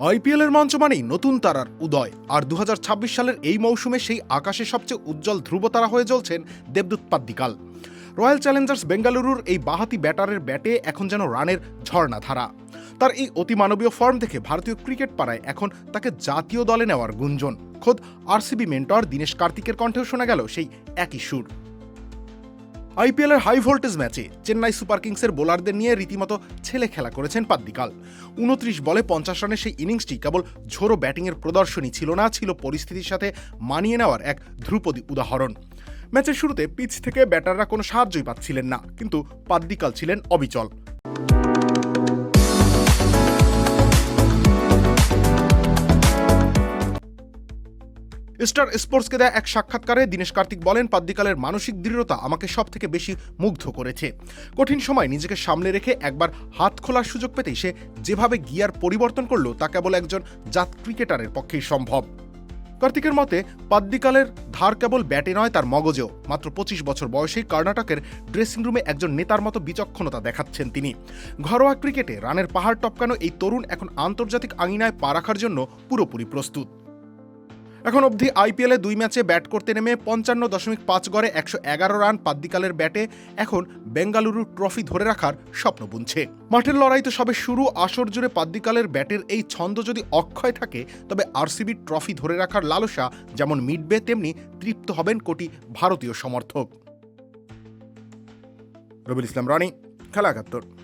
আইপিএলের মঞ্চ মানেই নতুন তারার উদয়, আর 2026 সালের এই মৌসুমে সেই আকাশে সবচেয়ে উজ্জ্বল ধ্রুবতারা হয়ে জ্বলছেন দেবদূত পাদ্দিকাল। রয়্যাল চ্যালেঞ্জার্স বেঙ্গালুরুর এই বাঁহাতি ব্যাটারের ব্যাটে এখন যেন রানের ঝর্ণাধারা। তার এই অতিমানবীয় ফর্ম দেখে ভারতীয় ক্রিকেট পাড়ায় এখন তাকে জাতীয় দলে নেওয়ার গুঞ্জন। খোদ আরসিবি মেন্টর দীনেশ কার্তিকের কণ্ঠেও শোনা গেল সেই একই সুর। আইপিএলের হাই ভোল্টেজ ম্যাচে চেন্নাই সুপার কিংসের বোলারদের নিয়ে রীতিমতো ছেলে খেলা করেছেন পাদ্দিকাল। 29 বলে 50 রানের সেই ইনিংসটি কেবল ঝোড়ো ব্যাটিংয়ের প্রদর্শনী ছিল না, ছিল পরিস্থিতির সাথে মানিয়ে নেওয়ার এক ধ্রুপদী উদাহরণ। ম্যাচের শুরুতে পিচ থেকে ব্যাটাররা কোনো সাহায্যই পাচ্ছিলেন না, কিন্তু পাদ্দিকাল ছিলেন অবিচল। স্টার স্পোর্টসকে দেয়া এক সাক্ষাৎকারে দীনেশ কার্তিক বলেন, পাদ্দিকালের মানসিক দৃঢ়তা আমাকে সব থেকে বেশি মুগ্ধ করেছে। কঠিন সময় নিজেকে সামলে রেখে একবার হাত খোলার সুযোগ পেতেই সে যেভাবে গিয়ার পরিবর্তন করলো তা কেবল একজন জাত ক্রিকেটারের পক্ষেই সম্ভব। কার্তিকের মতে পাদ্দিকালের ধার কেবল ব্যাটে নয়, তার মগজেও। মাত্র 25 বছর বয়সেই কর্ণাটকের ড্রেসিং রুমে একজন নেতার মতো বিচক্ষণতা দেখাচ্ছেন তিনি। ঘরোয়া ক্রিকেটে রানের পাহাড় টপকানো এই তরুণ এখন আন্তর্জাতিক আঙিনায় পা রাখার জন্য পুরোপুরি প্রস্তুত। এখন অবধি আইপিএলে 2 ম্যাচে ব্যাট করতে নেমে 55.5 গড়ে 111 রান পাদ্দিকালের ব্যাটে এখন বেঙ্গালুরু ট্রফি ধরে রাখার স্বপ্ন বুনছে। মাঠের লড়াই তো সবে শুরু। আসর জুড়ে পাদ্দিকালের ব্যাটের এই ছন্দ যদি অক্ষয় থাকে, তবে আরসিবি ট্রফি ধরে রাখার লালসা যেমন মিটবে, তেমনি তৃপ্ত হবেন কোটি ভারতীয় সমর্থক। রবিউল ইসলাম রানী, খেলা 71।